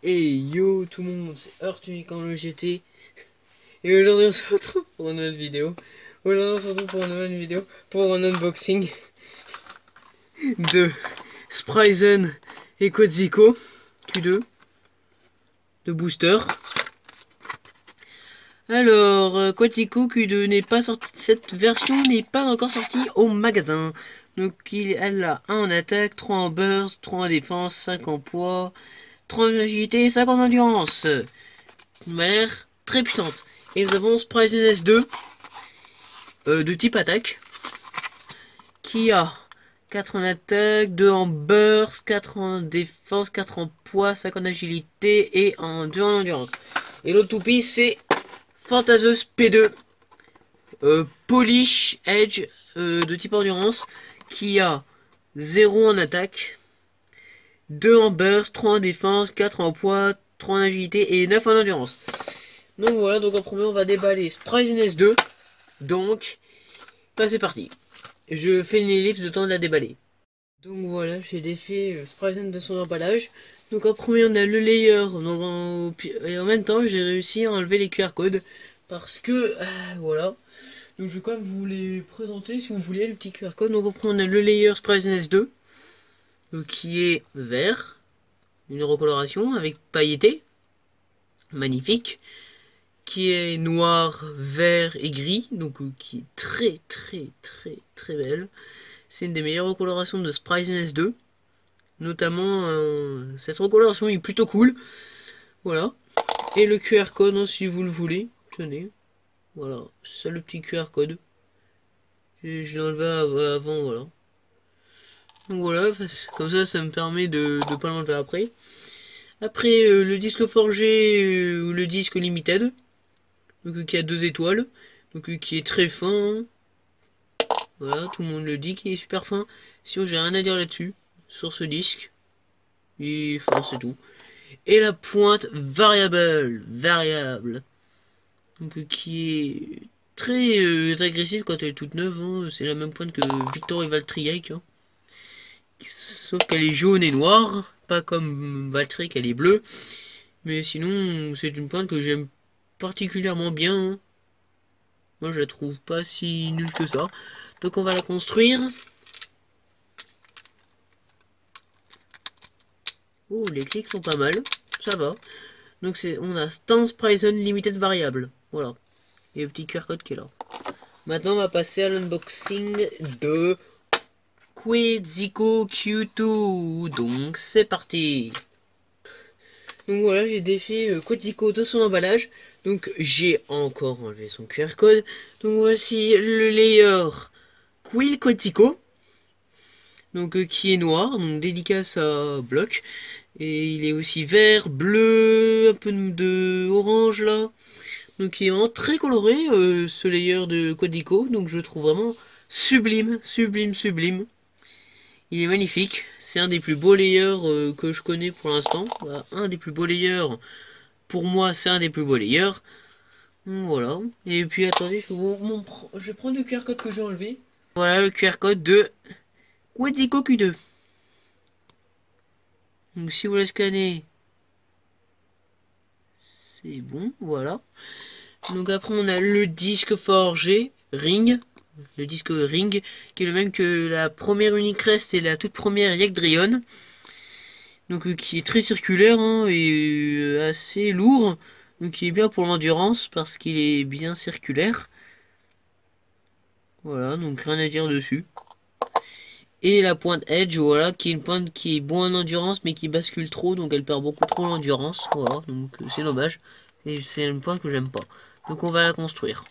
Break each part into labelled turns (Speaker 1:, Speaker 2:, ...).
Speaker 1: Et yo tout le monde, c'est Earthunic en GT. Et aujourd'hui on se retrouve pour une nouvelle vidéo. Aujourd'hui on se retrouve pour une nouvelle vidéo, pour un unboxing de Spryzen et Quetzalcoatl Q2 de booster. Alors, Quetzalcoatl Q2 n'est pas sorti, cette version n'est pas encore sortie au magasin. Donc elle a 1 en attaque, 3 en burst, 3 en défense, 5 en poids, 30 en agilité et 5 en endurance. Une manière très puissante. Et nous avons Spryzen S2 de type attaque qui a 4 en attaque, 2 en burst, 4 en défense, 4 en poids, 5 en agilité et 2 en endurance. Et l'autre toupie c'est Fantaseuse P2 Polish Edge de type endurance qui a 0 en attaque, 2 en burst, 3 en défense, 4 en poids, 3 en agilité et 9 en endurance. Donc voilà, donc en premier on va déballer Spryzen S2. Donc, c'est parti. Je fais une ellipse de temps de la déballer. Donc voilà, j'ai défait Spryzen de son emballage. Donc en premier on a le layer. Donc et en même temps j'ai réussi à enlever les QR codes. Parce que, voilà. Donc je vais quand même vous les présenter si vous voulez le petit QR code. Donc en premier on a le layer Spryzen S2. Donc, qui est vert. Une recoloration avec pailleté. Magnifique. Qui est noir, vert et gris, donc qui est très belle. C'est une des meilleures recolorations de Spryzen S2. Notamment, cette recoloration est plutôt cool. Voilà. Et le QR code, hein, si vous le voulez. Tenez. Voilà. C'est ça le petit QR code. Je l'ai enlevé avant, voilà. Donc voilà, comme ça me permet de ne pas l'enlever après. Après, le disque forgé ou le disque limited. Donc, qui a 2 étoiles. Donc, qui est très fin. Voilà, tout le monde le dit qu'il est super fin. Sinon, j'ai rien à dire là-dessus. Sur ce disque. Et enfin, c'est tout. Et la pointe variable. Donc, qui est très agressive quand elle est toute neuve. Hein. C'est la même pointe que Victor et Valtryek. Hein. Sauf qu'elle est jaune et noire. Pas comme Valtryek, elle est bleue. Mais sinon, c'est une pointe que j'aime particulièrement bien. Hein. Moi, je la trouve pas si nulle que ça. Donc, on va la construire. Oh, les clics sont pas mal. Ça va. Donc, on a Stance Prison Limited Variable. Voilà. Et le petit QR code qui est là. Maintenant, on va passer à l'unboxing de Quetzalcoatl Q2. Donc, c'est parti. Donc voilà, j'ai défait Quetzalcoatl de son emballage. Donc, j'ai encore enlevé son QR code. Donc, voici le layer Quetzalcoatl. Donc, qui est noir. Donc, dédicace à Bloc. Et il est aussi vert, bleu, un peu de orange là. Donc il est vraiment très coloré ce layer de Quetzalcoatl. Donc je le trouve vraiment sublime. Il est magnifique. C'est un des plus beaux layers que je connais pour l'instant. Voilà, un des plus beaux layers. Pour moi, c'est un des plus beaux layers. Voilà. Et puis attendez, je vais prendre le QR code que j'ai enlevé. Voilà le QR code de Quetzalcoatl Q2. Donc si vous le scannez, c'est bon, voilà. Donc après on a le disque forgé Ring, le disque Ring, qui est le même que la première Unicrest et la toute première Yagdrion. Donc qui est très circulaire hein, et assez lourd. Donc qui est bien pour l'endurance parce qu'il est bien circulaire. Voilà, donc rien à dire dessus. Et la pointe Edge, voilà, qui est une pointe qui est bonne en endurance mais qui bascule trop, donc elle perd beaucoup trop l'endurance. Voilà, donc c'est dommage. Et c'est une pointe que j'aime pas. Donc on va la construire.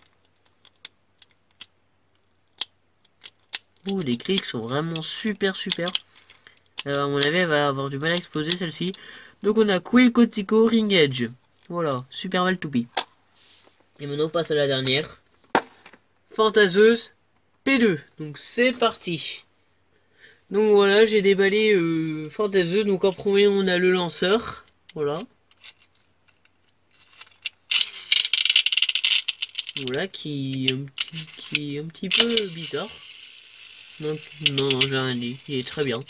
Speaker 1: Oh, les clics sont vraiment super. À mon avis, elle va avoir du mal à exploser celle-ci. Donc on a Quetzalcoatl Ring Edge. Voilà, super mal toupie. Et maintenant on passe à la dernière. Fantaseuse P2. Donc c'est parti. Donc voilà, j'ai déballé Fantaseuse. Donc en premier on a le lanceur. Voilà. Voilà, qui est un petit peu bizarre. Donc, non, j'ai rien dit. Il est très bien.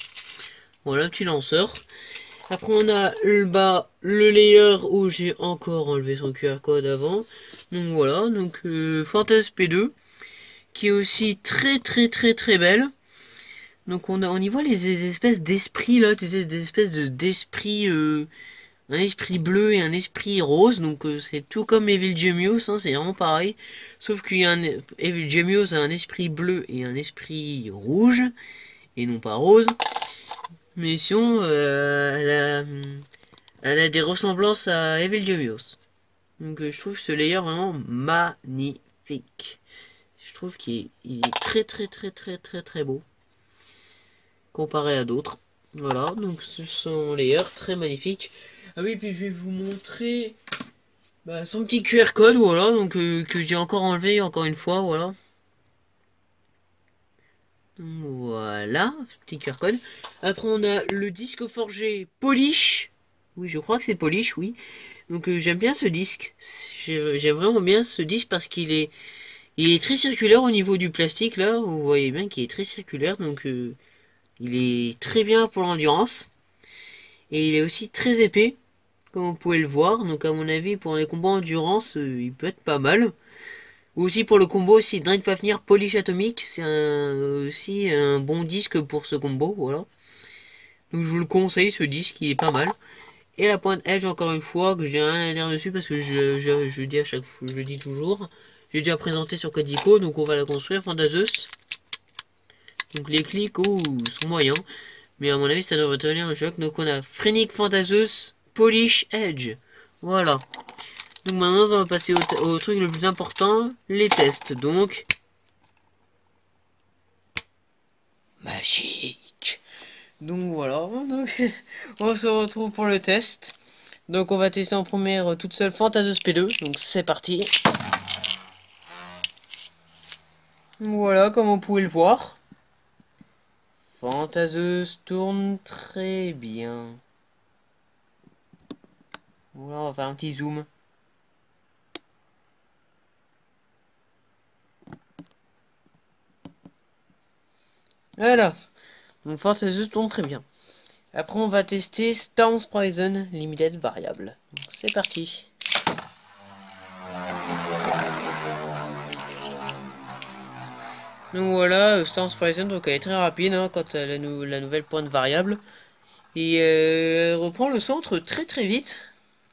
Speaker 1: Voilà, petit lanceur. Après on a le layer où j'ai encore enlevé son QR code avant. Donc voilà, donc Fantasy P2 qui est aussi très belle. Donc on y voit les espèces d'esprits là, des espèces d'esprits, un esprit bleu et un esprit rose. Donc c'est tout comme Evil Genius, hein, c'est vraiment pareil. Sauf qu'il y a Evil Genius a un esprit bleu et un esprit rouge et non pas rose. Mais sinon, elle a des ressemblances à Evil Genius. Donc je trouve ce layer vraiment magnifique. Je trouve qu'il est très beau comparé à d'autres. Voilà, donc ce sont layers très magnifiques. Ah oui, puis je vais vous montrer son petit QR code, voilà, donc que j'ai encore enlevé encore une fois, voilà. Voilà, petit QR code. Après on a le disque forgé Polish. Oui, je crois que c'est Polish, oui. Donc j'aime bien ce disque. J'aime vraiment bien ce disque parce il est très circulaire au niveau du plastique là. Vous voyez bien qu'il est très circulaire, donc il est très bien pour l'endurance. Et il est aussi très épais, comme vous pouvez le voir. Donc à mon avis, pour les combats endurance, il peut être pas mal. Ou aussi pour le combo aussi Drain Fafnir Polish Atomic, c'est aussi un bon disque pour ce combo, voilà. Donc je vous le conseille, ce disque, il est pas mal. Et la pointe Edge, encore une fois, que j'ai rien à dire dessus parce que je dis à chaque fois, je dis toujours. J'ai déjà présenté sur Codico, donc on va la construire, Fantaseus. Donc les clics sont moyens, mais à mon avis ça devrait tenir un choc. Donc on a Phrenic Fantaseus Polish Edge. Voilà. Donc maintenant on va passer au truc le plus important, les tests. Donc magique. Donc voilà, donc, on se retrouve pour le test. Donc on va tester en première toute seule Fantaseus P2. Donc c'est parti. Voilà, comme vous pouvez le voir. Fantaseus tourne très bien. Voilà, on va faire un petit zoom. Voilà. Donc Fantaseus tourne très bien. Après on va tester Storm's Prison Limited Variable. Donc c'est parti. Donc voilà, Storm's Prison, donc elle est très rapide hein, quand la nouvelle pointe variable. Et elle reprend le centre très vite.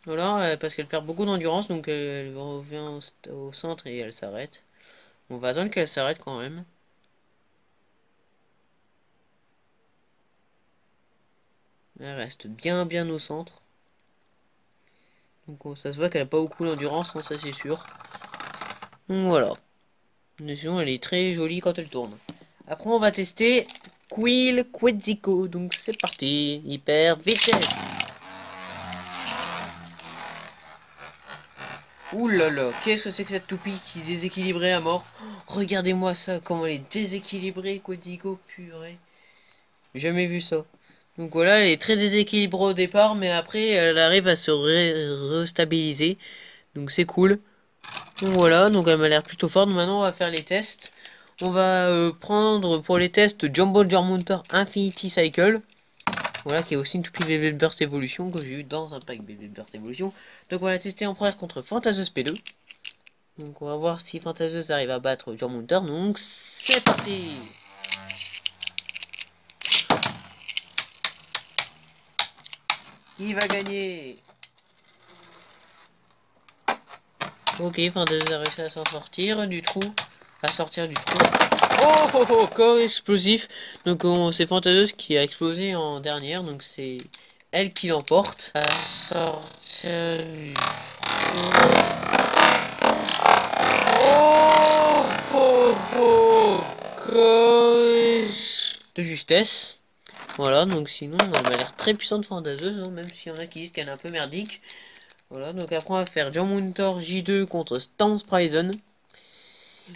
Speaker 1: Voilà, parce qu'elle perd beaucoup d'endurance, donc elle revient au centre et elle s'arrête. On va attendre qu'elle s'arrête quand même. Elle reste bien au centre. Donc ça se voit qu'elle a pas beaucoup d'endurance, hein, ça c'est sûr. Donc voilà. Mais sinon elle est très jolie quand elle tourne. Après on va tester Quill Quetzalcoatl. Donc c'est parti. Hyper vitesse. Ouh là là, qu'est-ce que c'est que cette toupie qui est déséquilibrée à mort. Oh, regardez-moi ça, comment elle est déséquilibrée, Quetzalcoatl, purée. Jamais vu ça. Donc voilà, elle est très déséquilibrée au départ, mais après elle arrive à se restabiliser. Donc c'est cool. Donc voilà, donc elle m'a l'air plutôt forte. Maintenant on va faire les tests. On va prendre pour les tests Jumbo Jarmonter Infinity Cycle. Voilà, qui est aussi une toupie Baby Burst Evolution que j'ai eu dans un pack Baby Burst Evolution. Donc on va la tester en première contre Fantaseus P2. Donc on va voir si Fantaseus arrive à battre Jarmonter. Donc c'est parti. Qui va gagner? Ok, Fantaseus a réussi à s'en sortir du trou. À sortir du trou. Oh, corps explosif. Donc c'est Fantaseus qui a explosé en dernière. Donc c'est elle qui l'emporte. À sortir du trou. Corps de justesse. Voilà, donc sinon elle m'a l'air très puissante Fantaseus, hein, même s'il y en a qui disent qu'elle est un peu merdique. Voilà, donc après on va faire Jarmonter J2 contre Storm's Prison.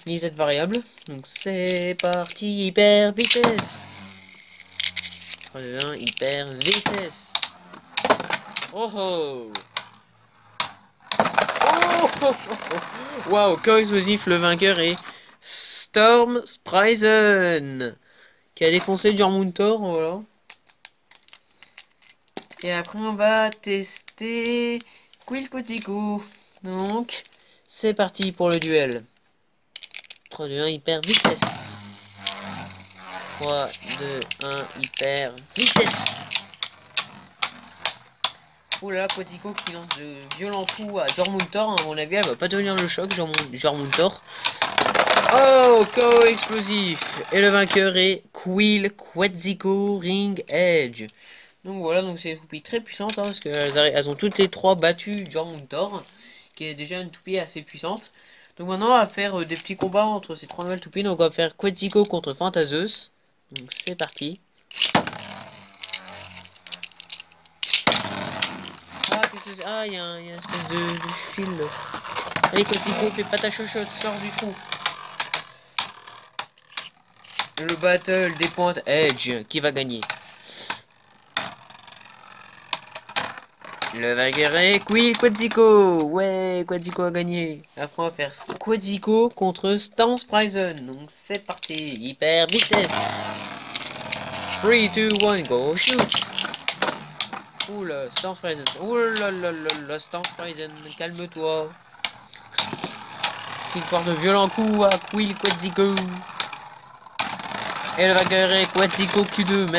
Speaker 1: Limited variable. Donc c'est parti, hyper vitesse. 3, 2, 1, hyper vitesse. Oh oh. Oh. Waouh, corps explosif, le vainqueur est Storm's Prison qui a défoncé Jarmonter, voilà. Et après on va tester Quill Cotico. Donc c'est parti pour le duel. 3, 2, 1, hyper vitesse. 3, 2, 1, hyper vitesse. Oula, Quatico qui lance de violents coups à Jormuntor. À mon avis, elle va pas tenir le choc, Jormuntor. Oh, KO explosif. Et le vainqueur est Quill Quetzalcoatl Ring Edge. Donc voilà, donc c'est une toupie très puissante, hein, parce qu'elles ont toutes les trois battu Jormuntor, qui est déjà une toupie assez puissante. Donc maintenant, on va faire des petits combats entre ces trois nouvelles toupies. Donc on va faire Quetzalcoatl contre Phantazeus. Donc c'est parti. Ah, qu'est-ce que c'est? Ah, il y a une espèce de fil. Allez, Quetzalcoatl, fais pas ta chochotte, sors du trou. Le battle des pointes Edge, qui va gagner? Le vainqueur est Quetzalcoatl. Ouais, Quetzalcoatl a gagné. Après, on va faire Quetzalcoatl contre Stance Prison. Donc, c'est parti. Hyper vitesse. 3, 2, 1, go, shoot. Oula, Stance Prison. Oula, Stance Prison. Calme-toi. Qui porte de violents coups à Quill Quetzalcoatl. Et le vainqueur est Quetzalcoatl Q2,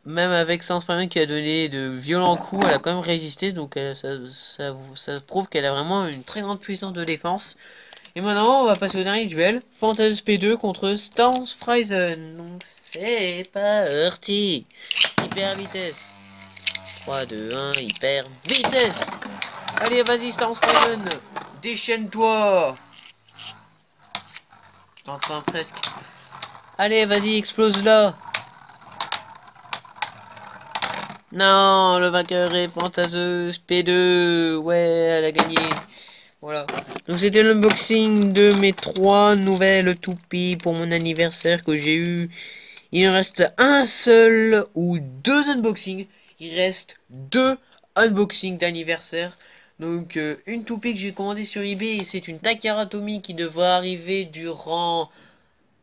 Speaker 1: même avec Sans Prime qui a donné de violents coups, elle a quand même résisté, donc ça prouve qu'elle a vraiment une très grande puissance de défense. Et maintenant, on va passer au dernier duel, Phantazeus P2 contre Stance Friesen. Donc c'est parti. Hyper vitesse. 3, 2, 1, hyper vitesse. Allez, vas-y Stance Friesen, déchaîne-toi. Enfin presque. Allez, vas-y, explose là. Non, le vainqueur est Phantazeus P2. Ouais, elle a gagné. Voilà. Donc c'était l'unboxing de mes 3 nouvelles toupies pour mon anniversaire que j'ai eu. Il en reste un seul ou 2 unboxings. Il reste 2 unboxings d'anniversaire. Donc une toupie que j'ai commandée sur eBay, c'est une Takara Tomy qui devrait arriver durant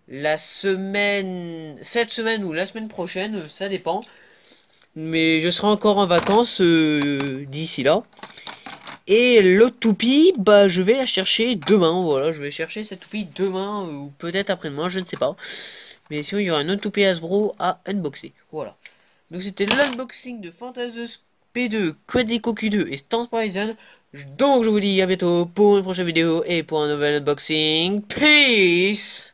Speaker 1: la semaine, cette semaine ou la semaine prochaine, ça dépend. Mais je serai encore en vacances d'ici là. Et l'autre toupie, bah je vais la chercher demain. Voilà, je vais chercher cette toupie demain ou peut-être après-demain, je ne sais pas. Mais sinon, il y aura une autre toupie Hasbro à unboxer. Voilà. Donc c'était l'unboxing de Phantazeus P2, Quetzalcoatl Q2 et Stance Horizon. Donc je vous dis à bientôt pour une prochaine vidéo et pour un nouvel unboxing. Peace!